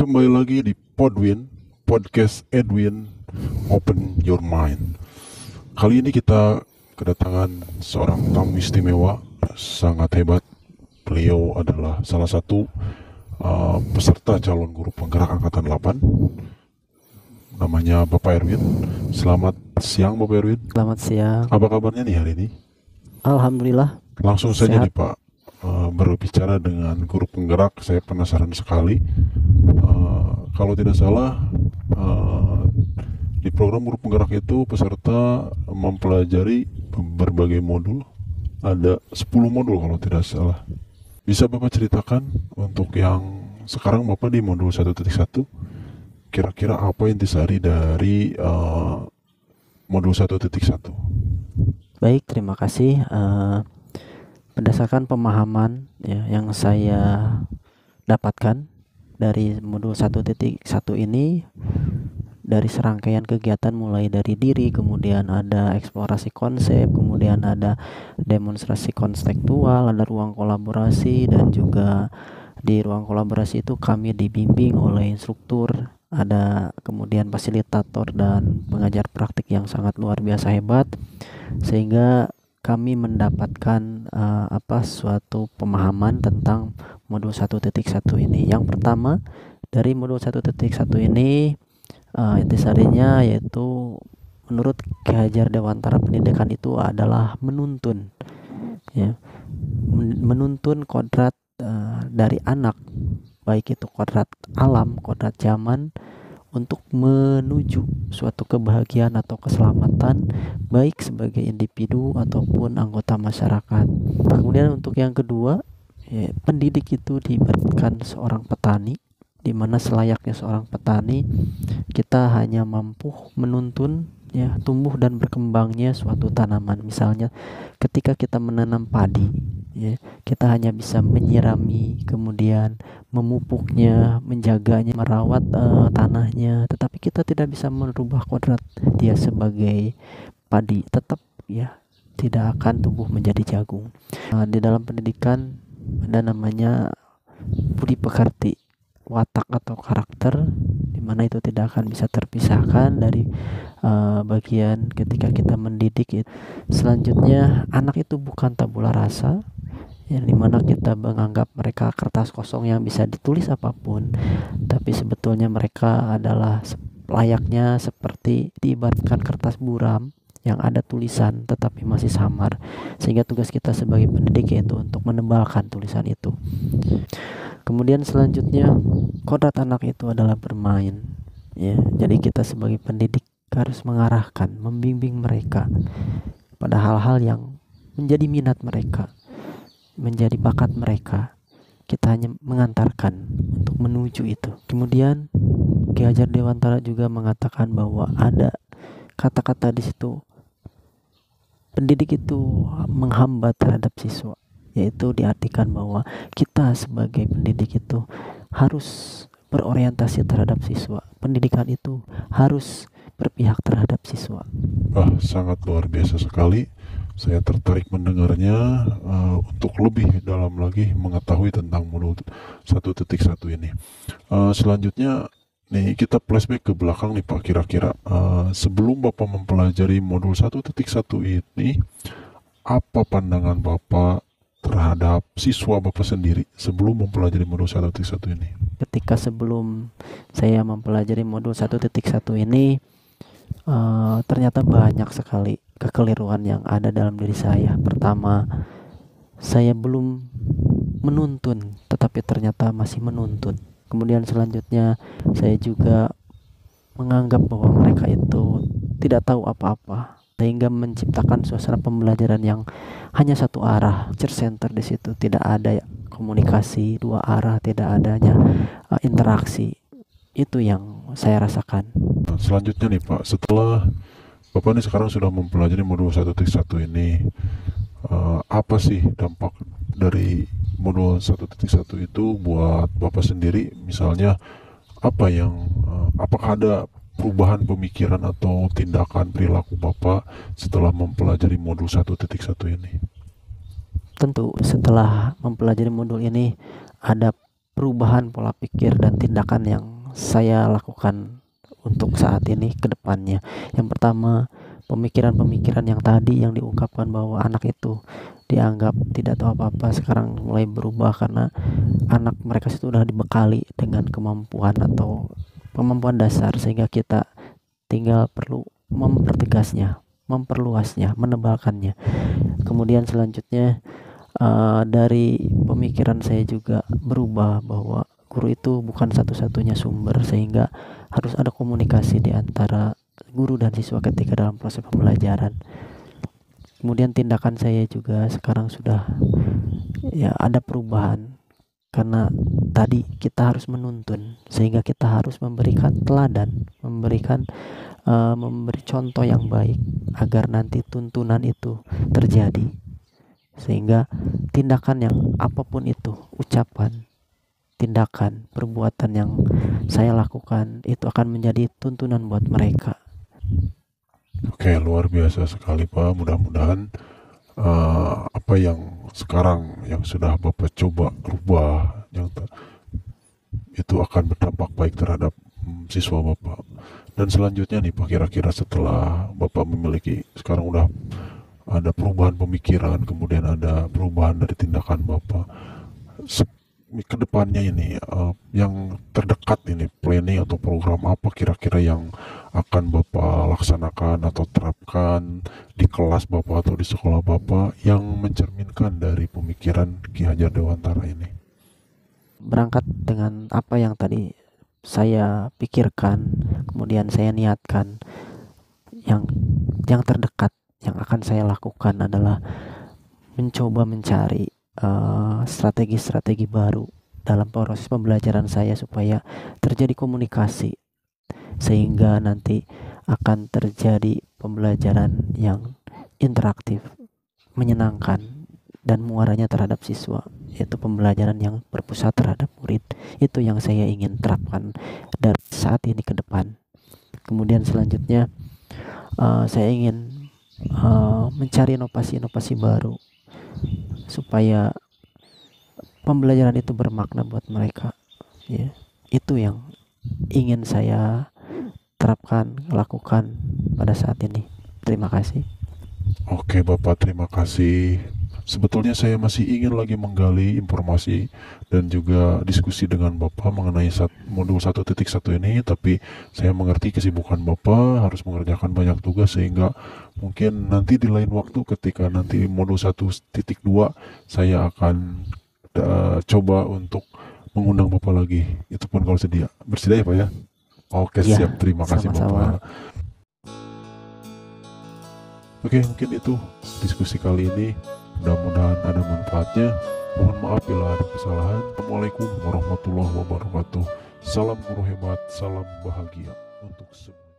Kembali lagi di Podwin, Podcast Edwin, Open Your Mind. Kali ini kita kedatangan seorang tamu istimewa, sangat hebat. Beliau adalah salah satu peserta calon guru penggerak Angkatan 8. Namanya Bapak Erwin. Selamat siang Bapak Erwin. Selamat siang. Apa kabarnya nih hari ini? Alhamdulillah. Langsung saja Sehat. nih Pak, berbicara dengan guru penggerak. Saya penasaran sekali. Kalau tidak salah, di program guru penggerak itu peserta mempelajari berbagai modul. Ada 10 modul kalau tidak salah. Bisa Bapak ceritakan untuk yang sekarang Bapak di modul 1.1, kira-kira apa intisari dari modul 1.1? Baik, terima kasih. Berdasarkan pemahaman yang saya dapatkan dari modul 1.1 ini, dari serangkaian kegiatan mulai dari diri, kemudian ada eksplorasi konsep, kemudian ada demonstrasi konseptual, ada ruang kolaborasi, dan juga di ruang kolaborasi itu kami dibimbing oleh instruktur, ada kemudian fasilitator dan pengajar praktik yang sangat luar biasa hebat, sehingga kami mendapatkan suatu pemahaman tentang modul 1.1 ini. Yang pertama, dari modul 1.1 ini intisarinya yaitu menurut Ki Hajar Dewantara pendidikan itu adalah menuntun kodrat dari anak, baik itu kodrat alam, kodrat zaman, untuk menuju suatu kebahagiaan atau keselamatan baik sebagai individu ataupun anggota masyarakat. Kemudian untuk yang kedua, pendidik itu diibaratkan seorang petani, di mana selayaknya seorang petani kita hanya mampu menuntun tumbuh dan berkembangnya suatu tanaman. Misalnya ketika kita menanam padi, kita hanya bisa menyirami, kemudian memupuknya, menjaganya, merawat tanahnya, tetapi kita tidak bisa merubah kodrat dia sebagai padi. Tetap tidak akan tumbuh menjadi jagung. Di dalam pendidikan ada namanya budi pekerti, watak atau karakter, di mana itu tidak akan bisa terpisahkan dari bagian ketika kita mendidik. Selanjutnya, anak itu bukan tabula rasa, yang dimana kita menganggap mereka kertas kosong yang bisa ditulis apapun, tapi sebetulnya mereka adalah layaknya seperti diibaratkan kertas buram yang ada tulisan tetapi masih samar, sehingga tugas kita sebagai pendidik yaitu untuk menebalkan tulisan itu. Kemudian selanjutnya, kodrat anak itu adalah bermain. Jadi kita sebagai pendidik harus mengarahkan, membimbing mereka pada hal-hal yang menjadi minat mereka, menjadi bakat mereka. Kita hanya mengantarkan untuk menuju itu. Kemudian Ki Hajar Dewantara juga mengatakan bahwa ada kata-kata di situ, pendidik itu menghambat terhadap siswa, yaitu diartikan bahwa kita sebagai pendidik itu harus berorientasi terhadap siswa. Pendidikan itu harus berpihak terhadap siswa. Sangat luar biasa sekali. Saya tertarik mendengarnya untuk lebih dalam lagi mengetahui tentang modul 1.1 ini. Selanjutnya nih kita flashback ke belakang nih Pak, kira-kira sebelum Bapak mempelajari modul 1.1 ini, apa pandangan Bapak terhadap siswa Bapak sendiri sebelum mempelajari modul 1.1 ini? Ketika sebelum saya mempelajari modul 1.1 ini, ternyata banyak sekali kekeliruan yang ada dalam diri saya. Pertama, saya belum menuntun, tetapi ternyata masih menuntun. Kemudian selanjutnya, saya juga menganggap bahwa mereka itu tidak tahu apa-apa, sehingga menciptakan suasana pembelajaran yang hanya satu arah, teacher center. Di situ tidak ada komunikasi dua arah, tidak adanya interaksi. Itu yang saya rasakan. Selanjutnya nih Pak, setelah Bapak ini sekarang sudah mempelajari modul 1.1 ini, apa sih dampak dari modul 1.1 itu buat Bapak sendiri? Misalnya apakah ada perubahan pemikiran atau tindakan perilaku Bapak setelah mempelajari modul 1.1 ini? Tentu setelah mempelajari modul ini ada perubahan pola pikir dan tindakan yang saya lakukan untuk saat ini ke depannya. Yang pertama, pemikiran-pemikiran yang tadi yang diungkapkan bahwa anak itu dianggap tidak tahu apa-apa sekarang mulai berubah karena anak mereka itu sudah dibekali dengan kemampuan atau kemampuan dasar, sehingga kita tinggal perlu mempertegasnya, memperluasnya, menebalkannya. Kemudian selanjutnya dari pemikiran saya juga berubah bahwa guru itu bukan satu-satunya sumber, sehingga harus ada komunikasi di antara guru dan siswa ketika dalam proses pembelajaran. Kemudian tindakan saya juga sekarang sudah ya ada perubahan, karena tadi kita harus menuntun, sehingga kita harus memberikan teladan, memberi contoh yang baik agar nanti tuntunan itu terjadi, sehingga tindakan yang apapun itu, ucapan, tindakan, perbuatan yang saya lakukan itu akan menjadi tuntunan buat mereka. Oke, luar biasa sekali Pak. Mudah-mudahan apa yang sekarang yang sudah Bapak coba rubah itu akan berdampak baik terhadap siswa Bapak. Dan selanjutnya nih Pak, kira-kira setelah Bapak memiliki, sekarang udah ada perubahan pemikiran, kemudian ada perubahan dari tindakan Bapak, ke depannya ini yang terdekat ini, planning atau program apa kira-kira yang akan Bapak laksanakan atau terapkan di kelas Bapak atau di sekolah Bapak yang mencerminkan dari pemikiran Ki Hajar Dewantara ini? Berangkat dengan apa yang tadi saya pikirkan, kemudian saya niatkan, yang terdekat yang akan saya lakukan adalah mencoba mencari strategi-strategi baru dalam proses pembelajaran saya supaya terjadi komunikasi, sehingga nanti akan terjadi pembelajaran yang interaktif, menyenangkan, dan muaranya terhadap siswa, yaitu pembelajaran yang berpusat terhadap murid. Itu yang saya ingin terapkan dari saat ini ke depan. Kemudian selanjutnya saya ingin mencari inovasi-inovasi baru supaya pembelajaran itu bermakna buat mereka, ya. Itu yang ingin saya terapkan, lakukan pada saat ini. Terima kasih. Oke Bapak, terima kasih. Sebetulnya saya masih ingin lagi menggali informasi dan juga diskusi dengan Bapak mengenai modul 1.1 ini, tapi saya mengerti kesibukan Bapak harus mengerjakan banyak tugas, sehingga mungkin nanti di lain waktu ketika nanti modul 1.2 saya akan coba untuk mengundang Bapak lagi. Itu pun kalau bersedia ya Pak ya? Oke, Ya, siap. Terima kasih sama-sama. Bapak. Oke, mungkin itu diskusi kali ini. Mudah-mudahan ada manfaatnya. Mohon maaf bila ada kesalahan. Assalamualaikum warahmatullahi wabarakatuh. Salam guru hebat, salam bahagia untuk semua.